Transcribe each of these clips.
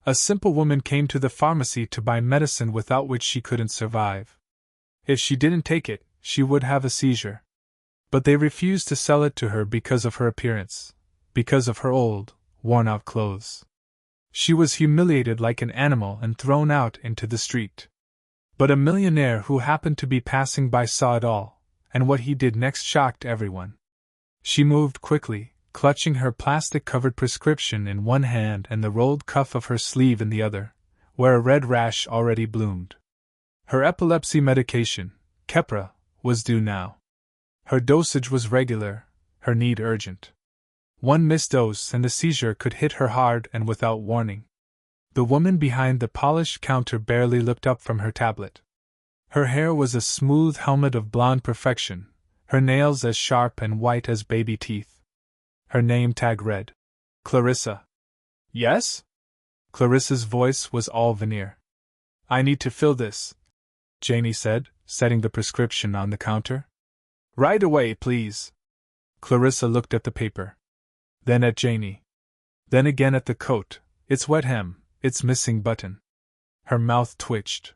A simple woman came to the pharmacy to buy medicine without which she couldn't survive. If she didn't take it, she would have a seizure. But they refused to sell it to her because of her appearance, because of her old, worn-out clothes. She was humiliated like an animal and thrown out into the street. But a millionaire who happened to be passing by saw it all, and what he did next shocked everyone. She moved quickly, clutching her plastic-covered prescription in one hand and the rolled cuff of her sleeve in the other, where a red rash already bloomed. Her epilepsy medication, Keppra, was due now. Her dosage was regular, her need urgent. One missed dose and the seizure could hit her hard and without warning. The woman behind the polished counter barely looked up from her tablet. Her hair was a smooth helmet of blonde perfection, her nails as sharp and white as baby teeth. Her name tag read, Clarissa. Yes? Clarissa's voice was all veneer. I need to fill this, Janie said, setting the prescription on the counter. Right away, please. Clarissa looked at the paper. Then at Janie. Then again at the coat, its wet hem, its missing button. Her mouth twitched.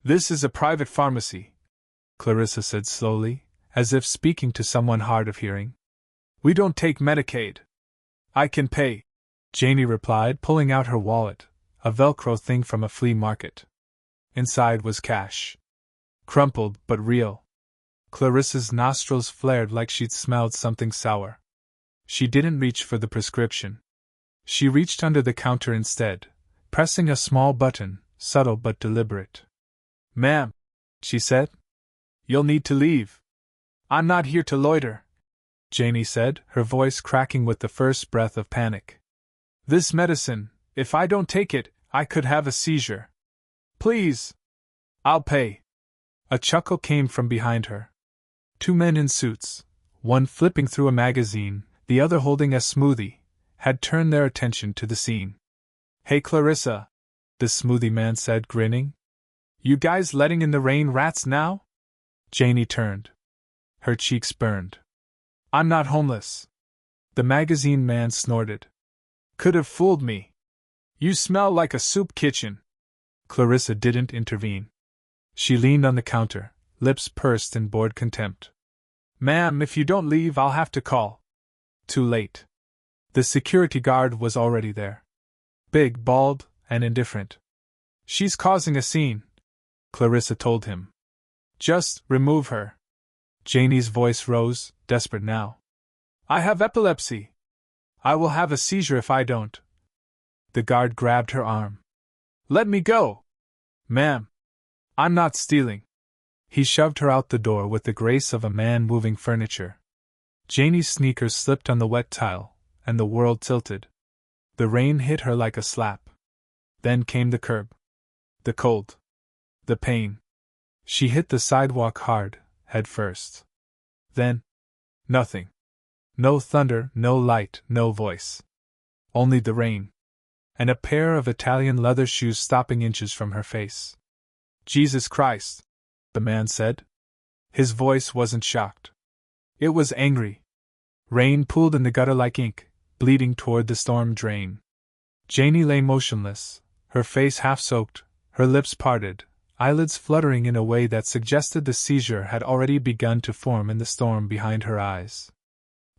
This is a private pharmacy, Clarissa said slowly, as if speaking to someone hard of hearing. We don't take Medicaid. I can pay, Janie replied, pulling out her wallet, a Velcro thing from a flea market. Inside was cash. Crumpled but real. Clarissa's nostrils flared like she'd smelled something sour. She didn't reach for the prescription. She reached under the counter instead, pressing a small button, subtle but deliberate. Ma'am, she said, you'll need to leave. I'm not here to loiter, Janie said, her voice cracking with the first breath of panic. This medicine, if I don't take it, I could have a seizure. Please. I'll pay. A chuckle came from behind her. Two men in suits, one flipping through a magazine, the other holding a smoothie, had turned their attention to the scene. Hey Clarissa, the smoothie man said, grinning. You guys letting in the rain rats now? Janie turned. Her cheeks burned. I'm not homeless. The magazine man snorted. Could have fooled me. You smell like a soup kitchen. Clarissa didn't intervene. She leaned on the counter, lips pursed in bored contempt. Ma'am, if you don't leave, I'll have to call. Too late. The security guard was already there. Big, bald, and indifferent. She's causing a scene, Clarissa told him. Just remove her. Janie's voice rose, desperate now. I have epilepsy. I will have a seizure if I don't. The guard grabbed her arm. Let me go. Ma'am. I'm not stealing. He shoved her out the door with the grace of a man moving furniture. Janie's sneakers slipped on the wet tile, and the world tilted. The rain hit her like a slap. Then came the curb. The cold. The pain. She hit the sidewalk hard, head first. Then, nothing. No thunder, no light, no voice. Only the rain. And a pair of Italian leather shoes stopping inches from her face. Jesus Christ, the man said. His voice wasn't shocked. It was angry. Rain pooled in the gutter like ink, bleeding toward the storm drain. Janie lay motionless, her face half-soaked, her lips parted, eyelids fluttering in a way that suggested the seizure had already begun to form in the storm behind her eyes.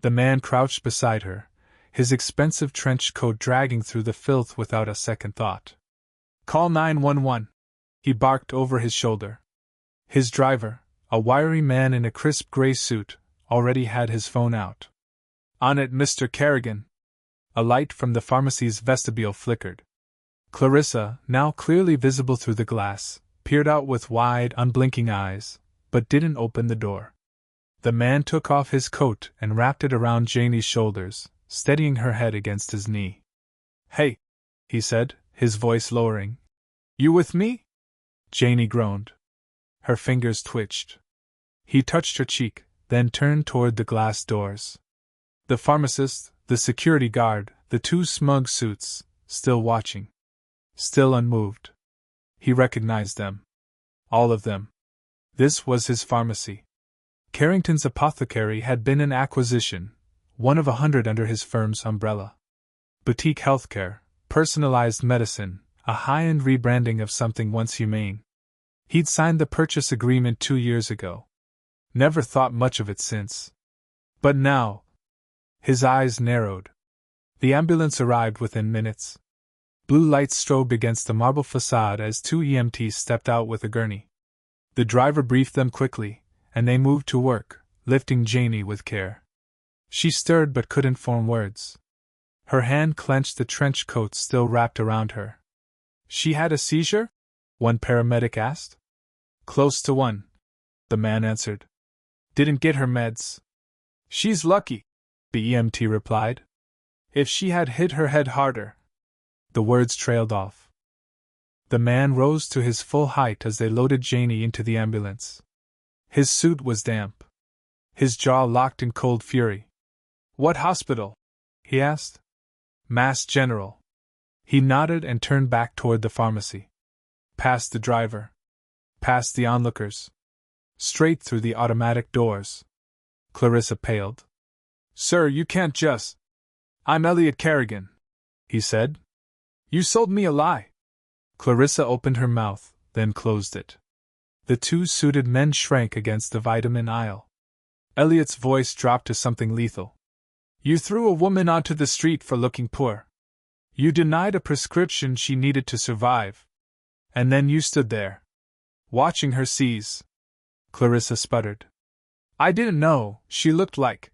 The man crouched beside her, his expensive trench coat dragging through the filth without a second thought. Call 911, he barked over his shoulder. His driver, a wiry man in a crisp gray suit, already had his phone out. On it, Mr. Kerrigan. A light from the pharmacy's vestibule flickered. Clarissa, now clearly visible through the glass, peered out with wide, unblinking eyes, but didn't open the door. The man took off his coat and wrapped it around Janie's shoulders, steadying her head against his knee. Hey, he said, his voice lowering. You with me? Janie groaned. Her fingers twitched. He touched her cheek, then turned toward the glass doors. The pharmacist, the security guard, the two smug suits, still watching. Still unmoved. He recognized them. All of them. This was his pharmacy. Carrington's Apothecary had been an acquisition, one of 100 under his firm's umbrella. Boutique healthcare, Personalized medicine, a high-end rebranding of something once humane. He'd signed the purchase agreement 2 years ago. Never thought much of it since. But now, his eyes narrowed. The ambulance arrived within minutes. Blue lights strobed against the marble facade as 2 EMTs stepped out with a gurney. The driver briefed them quickly, and they moved to work, lifting Janie with care. She stirred but couldn't form words. Her hand clenched the trench coat still wrapped around her. She had a seizure? One paramedic asked. Close to one, the man answered. Didn't get her meds. She's lucky, the EMT replied. If she had hit her head harder. The words trailed off. The man rose to his full height as they loaded Janie into the ambulance. His suit was damp. His jaw locked in cold fury. What hospital? He asked. Mass General. He nodded and turned back toward the pharmacy. Past the driver. Past the onlookers. Straight through the automatic doors. Clarissa paled. Sir, you can't just. I'm Elliot Kerrigan, he said. You sold me a lie. Clarissa opened her mouth, then closed it. The 2 suited men shrank against the vitamin aisle. Elliot's voice dropped to something lethal. You threw a woman onto the street for looking poor. You denied a prescription she needed to survive. And then you stood there, watching her seize. Clarissa sputtered. I didn't know, she looked like.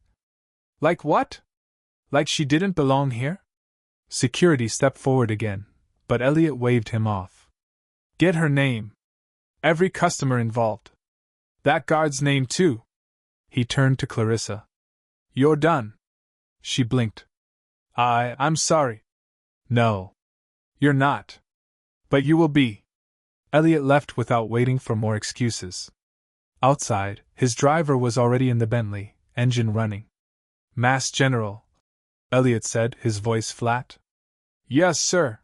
Like what? Like she didn't belong here? Security stepped forward again, but Elliot waved him off. Get her name. Every customer involved. That guard's name too. He turned to Clarissa. You're done. She blinked. I'm sorry. No. You're not. But you will be. Elliot left without waiting for more excuses. Outside, his driver was already in the Bentley, engine running. Mass General, Elliot said, his voice flat. Yes, sir.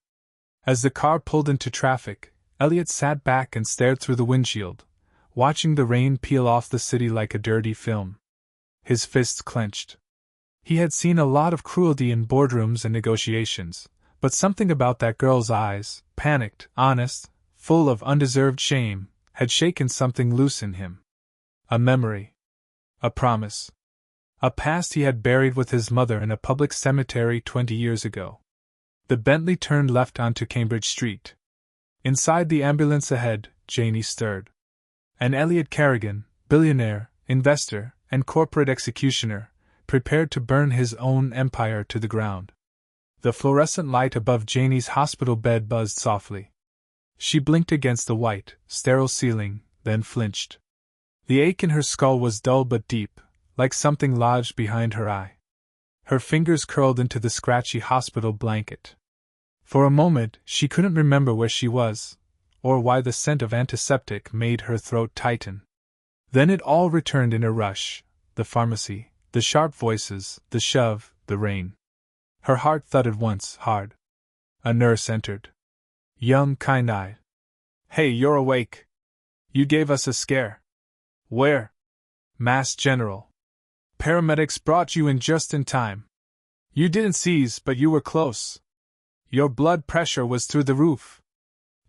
As the car pulled into traffic, Elliot sat back and stared through the windshield, watching the rain peel off the city like a dirty film. His fists clenched. He had seen a lot of cruelty in boardrooms and negotiations, but something about that girl's eyes, panicked, honest, full of undeserved shame, had shaken something loose in him. A memory. A promise. A past he had buried with his mother in a public cemetery 20 years ago. The Bentley turned left onto Cambridge Street. Inside the ambulance ahead, Janie stirred. And Elliot Kerrigan, billionaire, investor, and corporate executioner, prepared to burn his own empire to the ground. The fluorescent light above Janie's hospital bed buzzed softly. She blinked against the white, sterile ceiling, then flinched. The ache in her skull was dull but deep, like something lodged behind her eye. Her fingers curled into the scratchy hospital blanket. For a moment, she couldn't remember where she was, or why the scent of antiseptic made her throat tighten. Then it all returned in a rush: the pharmacy, the sharp voices, the shove, the rain. Her heart thudded once, hard. A nurse entered. Young, kind-eyed. Hey, you're awake. You gave us a scare. Where? Mass General. Paramedics brought you in just in time. You didn't seize, but you were close. Your blood pressure was through the roof.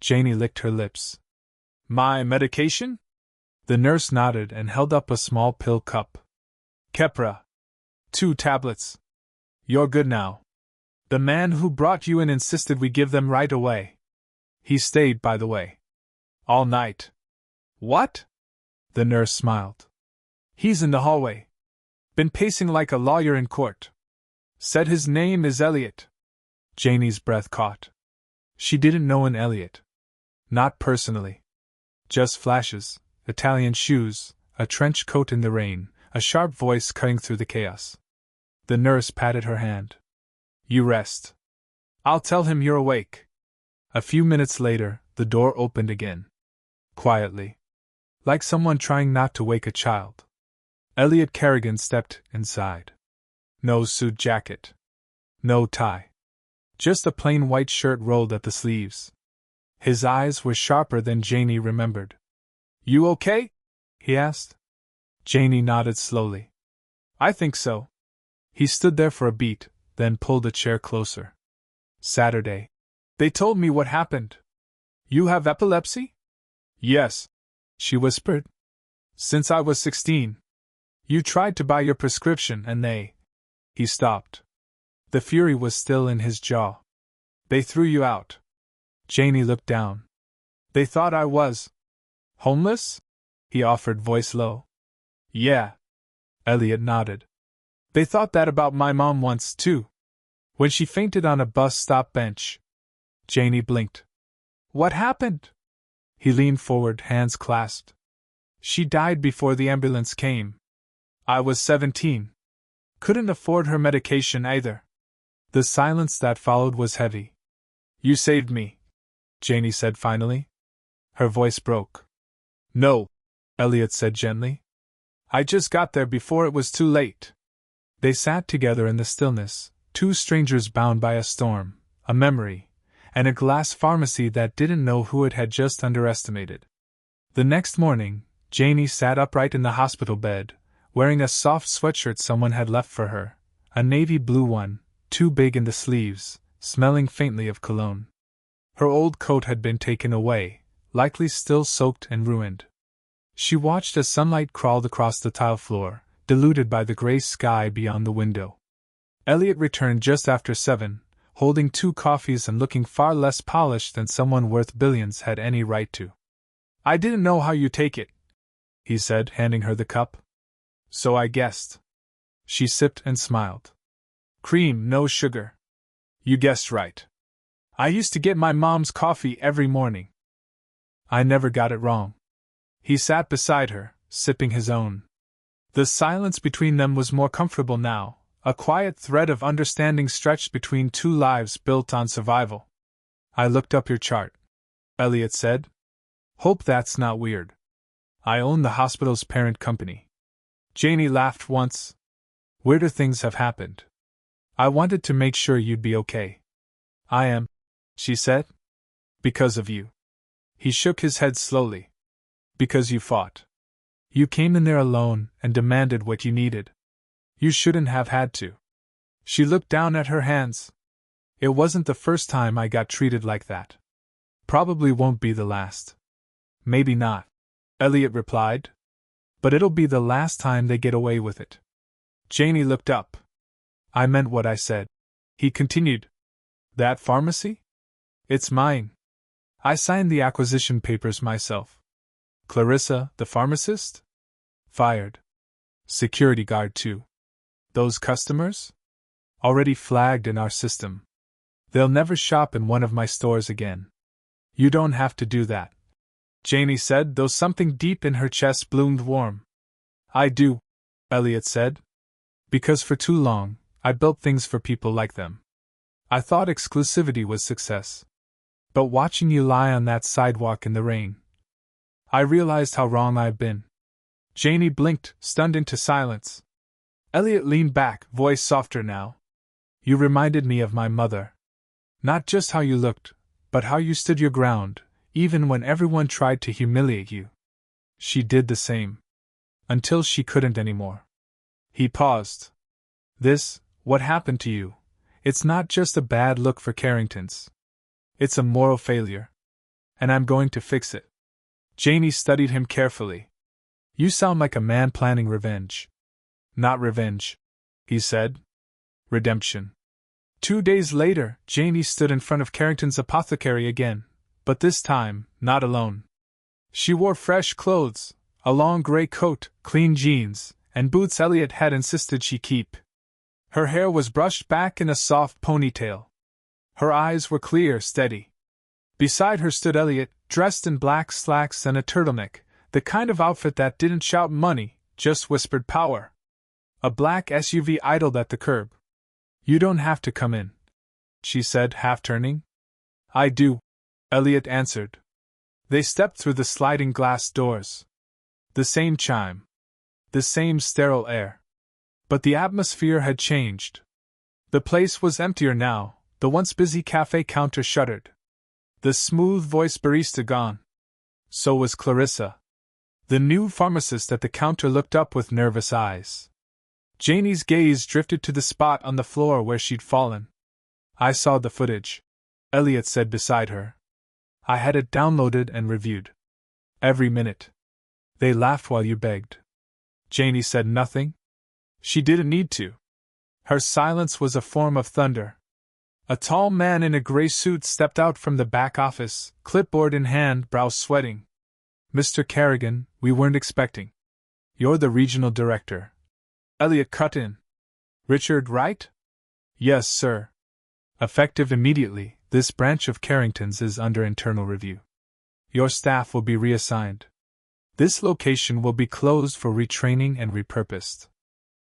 Janie licked her lips. My medication? The nurse nodded and held up a small pill cup. Keppra. 2 tablets. You're good now. The man who brought you in insisted we give them right away. He stayed, by the way. All night. What? The nurse smiled. He's in the hallway. Been pacing like a lawyer in court. Said his name is Elliot. Janie's breath caught. She didn't know an Elliot. Not personally. Just flashes, Italian shoes, a trench coat in the rain, a sharp voice cutting through the chaos. The nurse patted her hand. You rest. I'll tell him you're awake. A few minutes later, the door opened again. Quietly. Like someone trying not to wake a child. Elliot Kerrigan stepped inside. No suit jacket. No tie. Just a plain white shirt rolled at the sleeves. His eyes were sharper than Janie remembered. You okay? He asked. Janie nodded slowly. I think so. He stood there for a beat, then pulled a chair closer. Saturday, They told me what happened. You have epilepsy? Yes, she whispered. Since I was 16. You tried to buy your prescription and they… He stopped. The fury was still in his jaw. They threw you out. Janie looked down. They thought I was… homeless? He offered, voice low. Yeah. Elliot nodded. They thought that about my mom once, too. When she fainted on a bus stop bench. Janie blinked. What happened? He leaned forward, hands clasped. She died before the ambulance came. I was 17. Couldn't afford her medication either. The silence that followed was heavy. You saved me, Janie said finally. Her voice broke. No, Elliot said gently. I just got there before it was too late. They sat together in the stillness, two strangers bound by a storm, a memory, and a glass pharmacy that didn't know who it had just underestimated. The next morning, Janie sat upright in the hospital bed, wearing a soft sweatshirt someone had left for her, a navy blue one, too big in the sleeves, smelling faintly of cologne. Her old coat had been taken away, likely still soaked and ruined. She watched as sunlight crawled across the tile floor, diluted by the gray sky beyond the window. Elliot returned just after 7, holding 2 coffees and looking far less polished than someone worth billions had any right to. I didn't know how you take it, he said, handing her the cup. So I guessed. She sipped and smiled. Cream, no sugar. You guessed right. I used to get my mom's coffee every morning. I never got it wrong. He sat beside her, sipping his own. The silence between them was more comfortable now, a quiet thread of understanding stretched between two lives built on survival. I looked up your chart, Elliot said. Hope that's not weird. I own the hospital's parent company. Janie laughed once. Weirder things have happened. I wanted to make sure you'd be okay. I am, she said. Because of you. He shook his head slowly. Because you fought. You came in there alone and demanded what you needed. You shouldn't have had to. She looked down at her hands. It wasn't the first time I got treated like that. Probably won't be the last. Maybe not, Elliot replied. But it'll be the last time they get away with it. Janie looked up. I meant what I said. He continued. That pharmacy? It's mine. I signed the acquisition papers myself. Clarissa, the pharmacist? Fired. Security guard, too. Those customers? Already flagged in our system. They'll never shop in one of my stores again. You don't have to do that, Janie said, though something deep in her chest bloomed warm. I do, Elliot said. Because for too long, I built things for people like them. I thought exclusivity was success. But watching you lie on that sidewalk in the rain, I realized how wrong I've been. Janie blinked, stunned into silence. Elliot leaned back, voice softer now. You reminded me of my mother. Not just how you looked, but how you stood your ground, even when everyone tried to humiliate you. She did the same. Until she couldn't anymore. He paused. This, what happened to you, it's not just a bad look for Carringtons. It's a moral failure. And I'm going to fix it. Janie studied him carefully. You sound like a man planning revenge. Not revenge, he said. Redemption. 2 days later, Janie stood in front of Carrington's apothecary again, but this time, not alone. She wore fresh clothes, a long gray coat, clean jeans, and boots Elliot had insisted she keep. Her hair was brushed back in a soft ponytail. Her eyes were clear, steady. Beside her stood Elliot, dressed in black slacks and a turtleneck, the kind of outfit that didn't shout money, just whispered power. A black SUV idled at the curb. You don't have to come in, she said, half turning. I do, Elliot answered. They stepped through the sliding glass doors. The same chime. The same sterile air. But the atmosphere had changed. The place was emptier now, the once busy cafe counter shuttered. The smooth-voiced barista gone. So was Clarissa. The new pharmacist at the counter looked up with nervous eyes. Janie's gaze drifted to the spot on the floor where she'd fallen. I saw the footage. Elliot said beside her. I had it downloaded and reviewed. Every minute. They laughed while you begged. Janie said nothing. She didn't need to. Her silence was a form of thunder. A tall man in a gray suit stepped out from the back office, clipboard in hand, brow sweating. Mr. Kerrigan, we weren't expecting. You're the regional director. Elliot cut in. Richard Wright? Yes, sir. Effective immediately, this branch of Carrington's is under internal review. Your staff will be reassigned. This location will be closed for retraining and repurposed.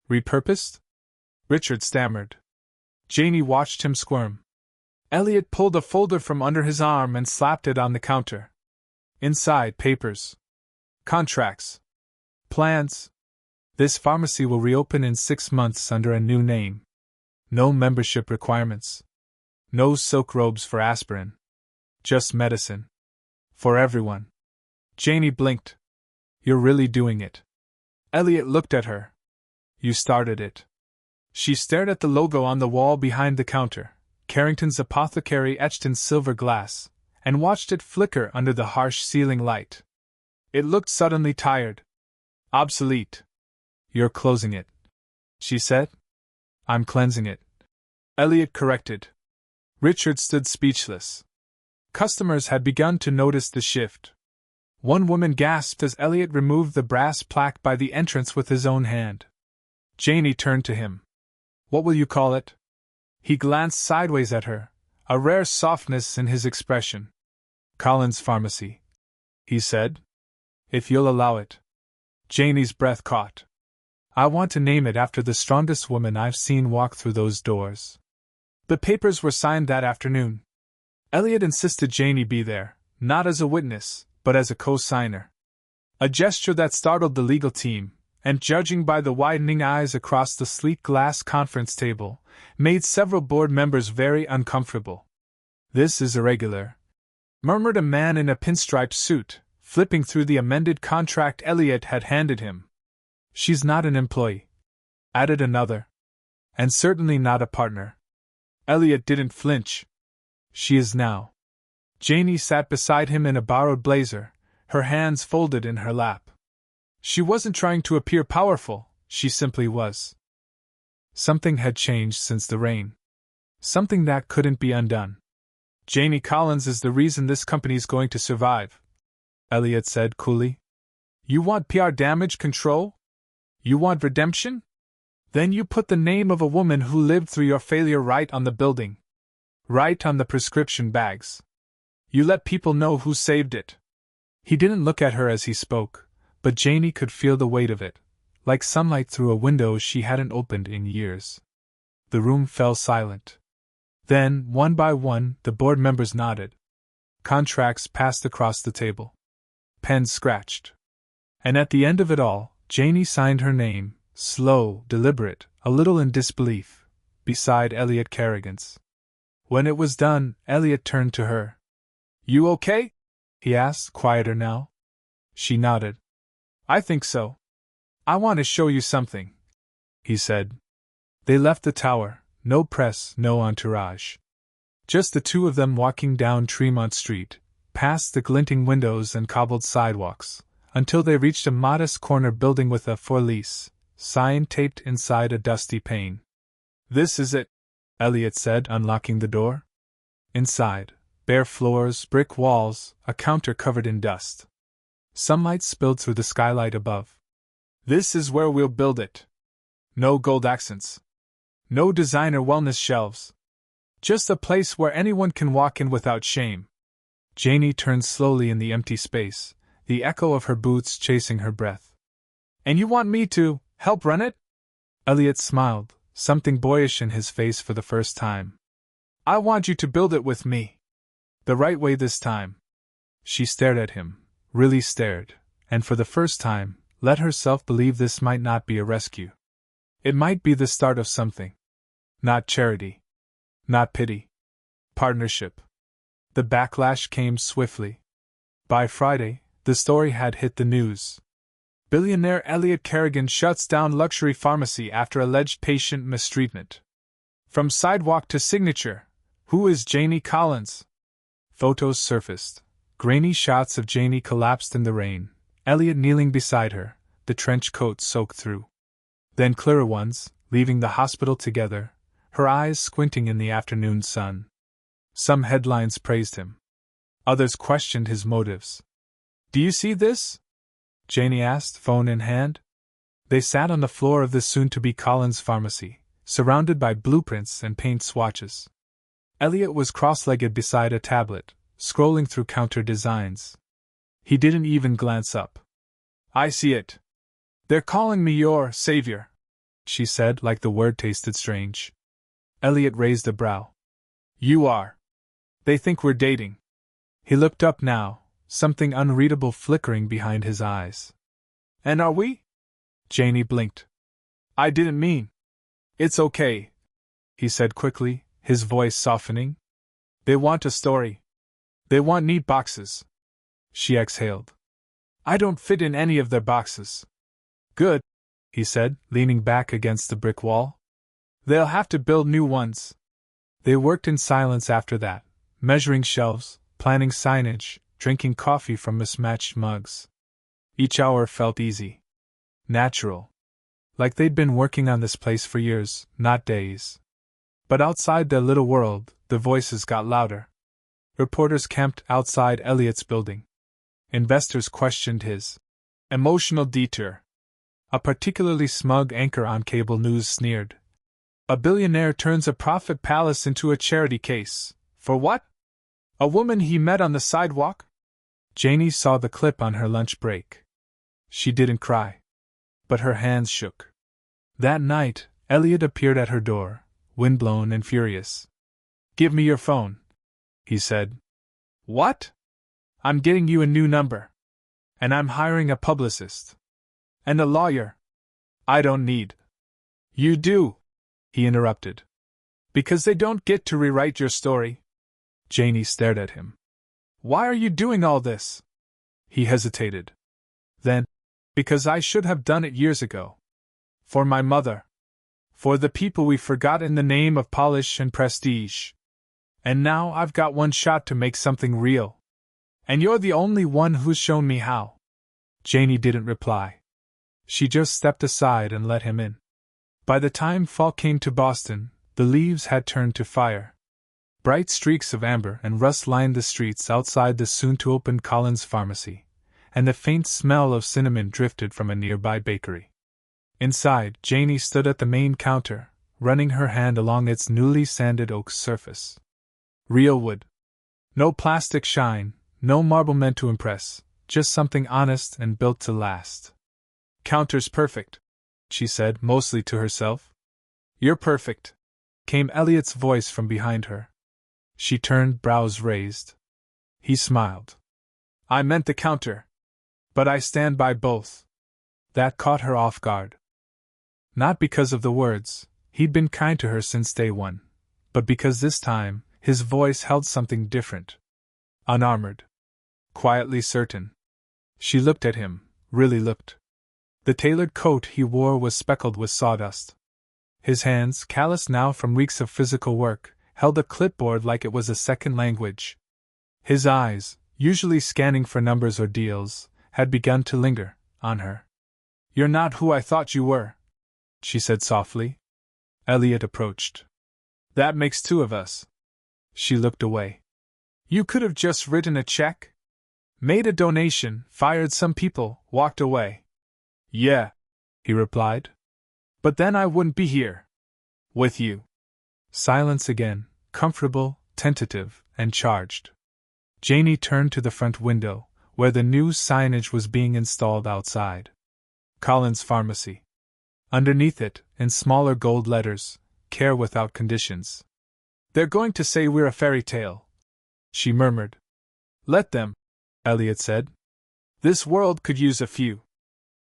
Repurposed? Richard stammered. Janie watched him squirm. Elliot pulled a folder from under his arm and slapped it on the counter. Inside, papers. Contracts. Plans. This pharmacy will reopen in 6 months under a new name. No membership requirements. No silk robes for aspirin. Just medicine. For everyone. Janie blinked. You're really doing it. Elliot looked at her. You started it. She stared at the logo on the wall behind the counter, Carrington's Apothecary etched in silver glass, and watched it flicker under the harsh ceiling light. It looked suddenly tired. Obsolete. You're closing it, she said. I'm cleansing it. Elliot corrected. Richard stood speechless. Customers had begun to notice the shift. One woman gasped as Elliot removed the brass plaque by the entrance with his own hand. Janie turned to him. What will you call it? He glanced sideways at her, a rare softness in his expression. Collins Pharmacy, he said. If you'll allow it. Janie's breath caught. I want to name it after the strongest woman I've seen walk through those doors. The papers were signed that afternoon. Elliot insisted Janie be there, not as a witness, but as a co-signer. A gesture that startled the legal team, and judging by the widening eyes across the sleek glass conference table, made several board members very uncomfortable. This is irregular, murmured a man in a pinstripe suit, flipping through the amended contract Elliot had handed him. She's not an employee, added another. And certainly not a partner. Elliot didn't flinch. She is now. Janie sat beside him in a borrowed blazer, her hands folded in her lap. She wasn't trying to appear powerful, she simply was. Something had changed since the rain. Something that couldn't be undone. Janie Collins is the reason this company's going to survive, Elliot said coolly. You want PR damage control? You want redemption? Then you put the name of a woman who lived through your failure right on the building. Right on the prescription bags. You let people know who saved it. He didn't look at her as he spoke, but Janie could feel the weight of it, like sunlight through a window she hadn't opened in years. The room fell silent. Then, one by one, the board members nodded. Contracts passed across the table. Pens scratched. And at the end of it all, Janie signed her name, slow, deliberate, a little in disbelief, beside Elliot Kerrigan's. When it was done, Elliot turned to her. You okay? He asked, quieter now. She nodded. I think so. I want to show you something, he said. They left the tower, no press, no entourage. Just the two of them walking down Tremont Street, past the glinting windows and cobbled sidewalks, until they reached a modest corner building with a For Lease sign taped inside a dusty pane. This is it, Elliot said, unlocking the door. Inside, bare floors, brick walls, a counter covered in dust. Sunlight spilled through the skylight above. This is where we'll build it. No gold accents. No designer wellness shelves. Just a place where anyone can walk in without shame. Janie turned slowly in the empty space, the echo of her boots chasing her breath. And you want me to help run it? Elliot smiled, something boyish in his face for the first time. I want you to build it with me. The right way this time. She stared at him, really stared, and for the first time, let herself believe this might not be a rescue. It might be the start of something. Not charity. Not pity. Partnership. The backlash came swiftly. By Friday, the story had hit the news. Billionaire Elliot Kerrigan shuts down luxury pharmacy after alleged patient mistreatment. From sidewalk to signature, Who is Janie Collins? Photos surfaced. Grainy shots of Janie collapsed in the rain, Elliot kneeling beside her, the trench coat soaked through. Then clearer ones, leaving the hospital together, her eyes squinting in the afternoon sun. Some headlines praised him. Others questioned his motives. Do you see this? Janie asked, phone in hand. They sat on the floor of the soon-to-be Collins pharmacy, surrounded by blueprints and paint swatches. Elliot was cross-legged beside a tablet, scrolling through counter designs. He didn't even glance up. I see it. They're calling me your savior, she said, like the word tasted strange. Elliot raised a brow. You are. They think we're dating. He looked up now, something unreadable flickering behind his eyes. And are we? Janie blinked. I didn't mean. It's okay, he said quickly, his voice softening. They want a story. They want neat boxes. She exhaled. I don't fit in any of their boxes. Good, he said, leaning back against the brick wall. They'll have to build new ones. They worked in silence after that, measuring shelves, planning signage, drinking coffee from mismatched mugs. Each hour felt easy. Natural. Like they'd been working on this place for years, not days. But outside their little world, the voices got louder. Reporters camped outside Elliot's building. Investors questioned his emotional detour. A particularly smug anchor on cable news sneered. A billionaire turns a profit palace into a charity case. For what? A woman he met on the sidewalk? Janie saw the clip on her lunch break. She didn't cry. But her hands shook. That night, Elliot appeared at her door, windblown and furious. Give me your phone, he said. What? I'm getting you a new number. And I'm hiring a publicist. And a lawyer. I don't need. You do, he interrupted. Because they don't get to rewrite your story. Janie stared at him. Why are you doing all this? He hesitated. Then, because I should have done it years ago. For my mother. For the people we forgot in the name of polish and prestige. And now I've got one shot to make something real. And you're the only one who's shown me how. Janie didn't reply. She just stepped aside and let him in. By the time fall came to Boston, the leaves had turned to fire. Bright streaks of amber and rust lined the streets outside the soon-to-open Collins pharmacy, and the faint smell of cinnamon drifted from a nearby bakery. Inside, Janie stood at the main counter, running her hand along its newly sanded oak surface. Real wood. No plastic shine, no marble meant to impress, just something honest and built to last. Counter's perfect, she said, mostly to herself. You're perfect, came Elliot's voice from behind her. She turned, brows raised. He smiled. I meant the counter. But I stand by both. That caught her off guard. Not because of the words, he'd been kind to her since day one, but because this time, his voice held something different. Unarmored. Quietly certain. She looked at him, really looked. The tailored coat he wore was speckled with sawdust. His hands, calloused now from weeks of physical work, held a clipboard like it was a second language. His eyes, usually scanning for numbers or deals, had begun to linger on her. You're not who I thought you were, she said softly. Elliot approached. That makes two of us. She looked away. You could have just written a check? Made a donation, fired some people, walked away. Yeah, he replied. But then I wouldn't be here. With you. Silence again, comfortable, tentative, and charged. Janie turned to the front window, where the new signage was being installed outside. Collins Pharmacy. Underneath it, in smaller gold letters, care without conditions. They're going to say we're a fairy tale, she murmured. Let them, Elliot said. This world could use a few.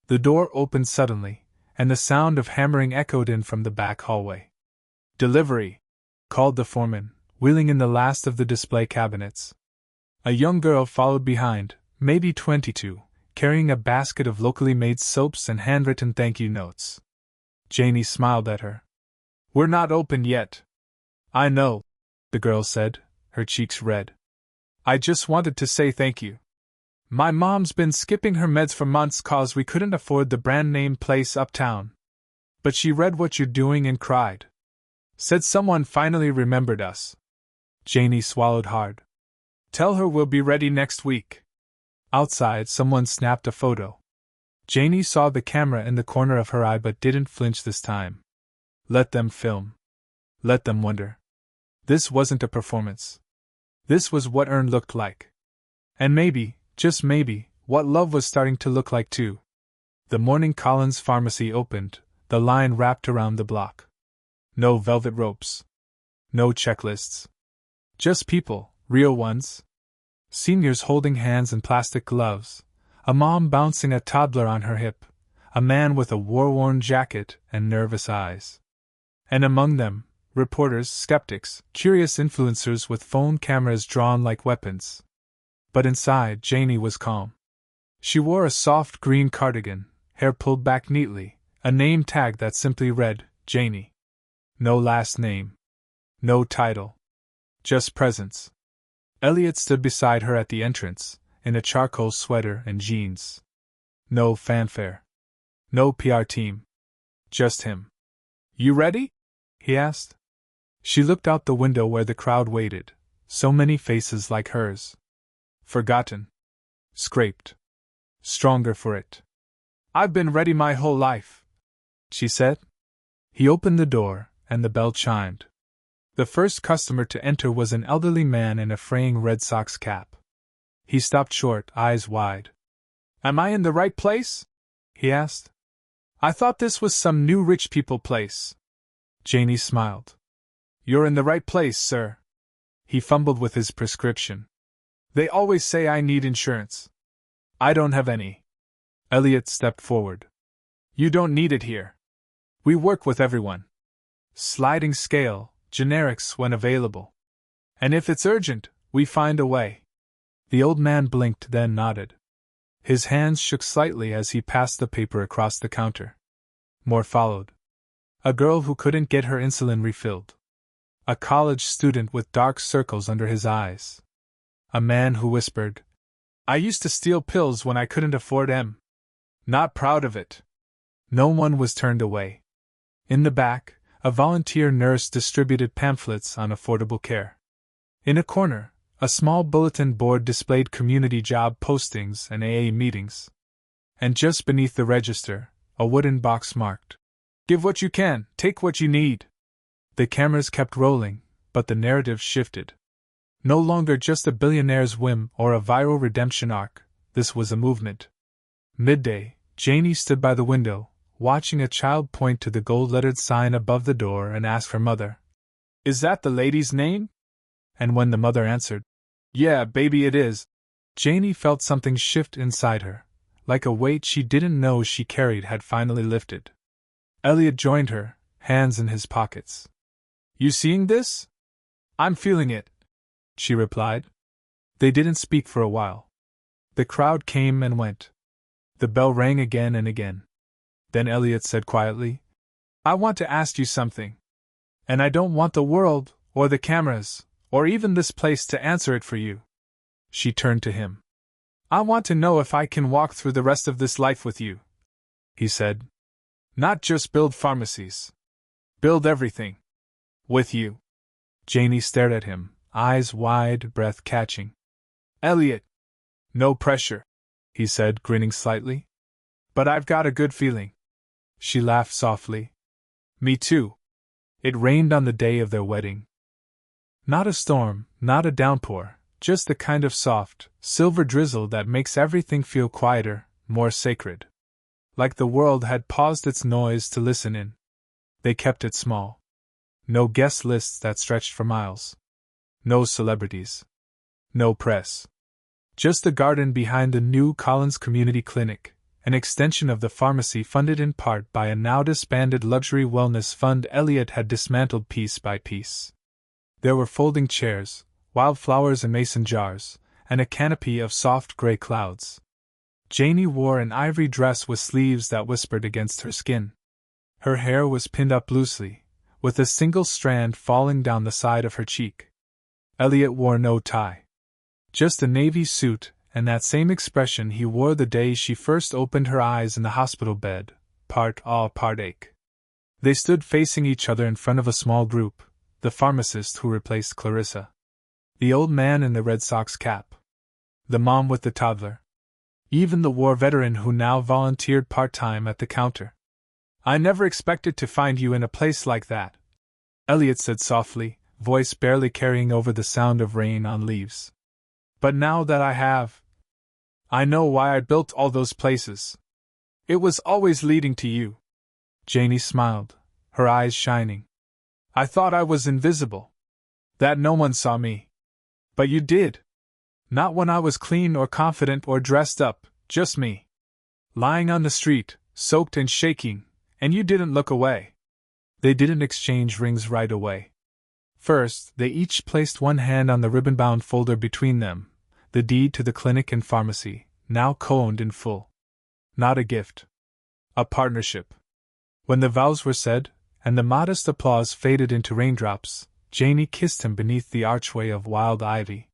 The door opened suddenly, and the sound of hammering echoed in from the back hallway. Delivery, called the foreman, wheeling in the last of the display cabinets. A young girl followed behind, maybe 22, carrying a basket of locally made soaps and handwritten thank you notes. Janie smiled at her. We're not open yet. I know, the girl said, her cheeks red. I just wanted to say thank you. My mom's been skipping her meds for months 'cause we couldn't afford the brand name place uptown. But she read what you're doing and cried. Said someone finally remembered us. Janie swallowed hard. Tell her we'll be ready next week. Outside, someone snapped a photo. Janie saw the camera in the corner of her eye but didn't flinch this time. Let them film. Let them wonder. This wasn't a performance. This was what Ern looked like. And maybe, just maybe, what love was starting to look like too. The morning Collins Pharmacy opened, the line wrapped around the block. No velvet ropes. No checklists. Just people, real ones. Seniors holding hands in plastic gloves, a mom bouncing a toddler on her hip, a man with a war-worn jacket and nervous eyes. And among them, reporters, skeptics, curious influencers with phone cameras drawn like weapons. But inside, Janie was calm. She wore a soft green cardigan, hair pulled back neatly, a name tag that simply read, Janie. No last name. No title. Just presence. Elliot stood beside her at the entrance, in a charcoal sweater and jeans. No fanfare. No PR team. Just him. You ready? He asked. She looked out the window where the crowd waited, so many faces like hers. Forgotten. Scraped. Stronger for it. I've been ready my whole life, she said. He opened the door, and the bell chimed. The first customer to enter was an elderly man in a fraying Red Sox cap. He stopped short, eyes wide. Am I in the right place? He asked. I thought this was some new rich people place. Janie smiled. You're in the right place, sir. He fumbled with his prescription. They always say I need insurance. I don't have any. Elliot stepped forward. You don't need it here. We work with everyone. Sliding scale, generics when available. And if it's urgent, we find a way. The old man blinked, then nodded. His hands shook slightly as he passed the paper across the counter. More followed. A girl who couldn't get her insulin refilled. A college student with dark circles under his eyes. A man who whispered, I used to steal pills when I couldn't afford them. Not proud of it. No one was turned away. In the back, a volunteer nurse distributed pamphlets on affordable care. In a corner, a small bulletin board displayed community job postings and AA meetings. And just beneath the register, a wooden box marked, Give what you can, take what you need. The cameras kept rolling, but the narrative shifted. No longer just a billionaire's whim or a viral redemption arc, this was a movement. Midday, Janie stood by the window, watching a child point to the gold-lettered sign above the door and ask her mother, Is that the lady's name? And when the mother answered, Yeah, baby, it is, Janie felt something shift inside her, like a weight she didn't know she carried had finally lifted. Elliot joined her, hands in his pockets. You seeing this? I'm feeling it, she replied. They didn't speak for a while. The crowd came and went. The bell rang again and again. Then Elliot said quietly, I want to ask you something. And I don't want the world, or the cameras, or even this place to answer it for you. She turned to him. I want to know if I can walk through the rest of this life with you, he said. Not just build pharmacies. Build everything. With you. Janie stared at him, eyes wide, breath catching. Elliot. No pressure, he said, grinning slightly. But I've got a good feeling. She laughed softly. Me too. It rained on the day of their wedding. Not a storm, not a downpour, just the kind of soft, silver drizzle that makes everything feel quieter, more sacred. Like the world had paused its noise to listen in. They kept it small. No guest lists that stretched for miles. No celebrities. No press. Just the garden behind the new Collins Community Clinic, an extension of the pharmacy funded in part by a now disbanded luxury wellness fund Elliot had dismantled piece by piece. There were folding chairs, wildflowers in mason jars, and a canopy of soft gray clouds. Janie wore an ivory dress with sleeves that whispered against her skin. Her hair was pinned up loosely, with a single strand falling down the side of her cheek. Elliot wore no tie. Just a navy suit, and that same expression he wore the day she first opened her eyes in the hospital bed, part awe, part ache. They stood facing each other in front of a small group, the pharmacist who replaced Clarissa, the old man in the Red Sox cap, the mom with the toddler, even the war veteran who now volunteered part-time at the counter. "I never expected to find you in a place like that," Elliot said softly, voice barely carrying over the sound of rain on leaves. "But now that I have, I know why I built all those places. It was always leading to you." Janie smiled, her eyes shining. "I thought I was invisible. That no one saw me. But you did. Not when I was clean or confident or dressed up, just me. Lying on the street, soaked and shaking, and you didn't look away." They didn't exchange rings right away. First, they each placed one hand on the ribbon-bound folder between them, the deed to the clinic and pharmacy, now co-owned in full. Not a gift. A partnership. When the vows were said, and the modest applause faded into raindrops, Janie kissed him beneath the archway of wild ivy.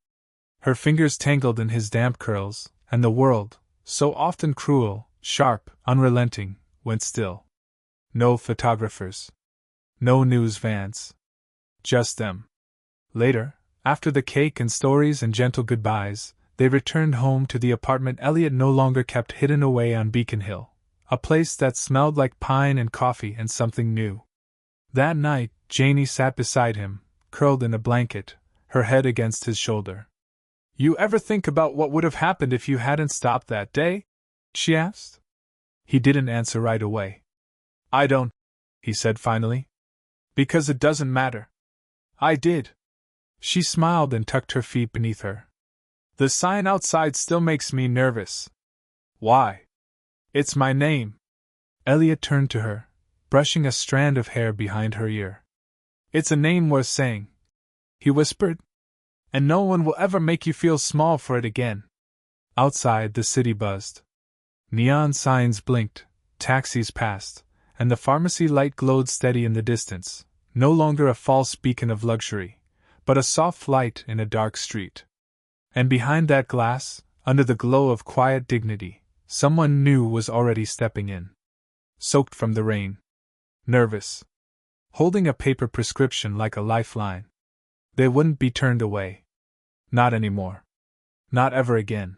Her fingers tangled in his damp curls, and the world, so often cruel, sharp, unrelenting, went still. No photographers. No news vans. Just them. Later, after the cake and stories and gentle goodbyes, they returned home to the apartment Elliot no longer kept hidden away on Beacon Hill, a place that smelled like pine and coffee and something new. That night, Janie sat beside him, curled in a blanket, her head against his shoulder. "You ever think about what would have happened if you hadn't stopped that day?" she asked. He didn't answer right away. "I don't," he said finally. "Because it doesn't matter. I did." She smiled and tucked her feet beneath her. "The sign outside still makes me nervous." "Why?" "It's my name." Elliot turned to her, brushing a strand of hair behind her ear. "It's a name worth saying," he whispered. "And no one will ever make you feel small for it again." Outside, the city buzzed. Neon signs blinked, taxis passed, and the pharmacy light glowed steady in the distance, no longer a false beacon of luxury, but a soft light in a dark street. And behind that glass, under the glow of quiet dignity, someone new was already stepping in. Soaked from the rain. Nervous. Holding a paper prescription like a lifeline. They wouldn't be turned away. Not anymore. Not ever again.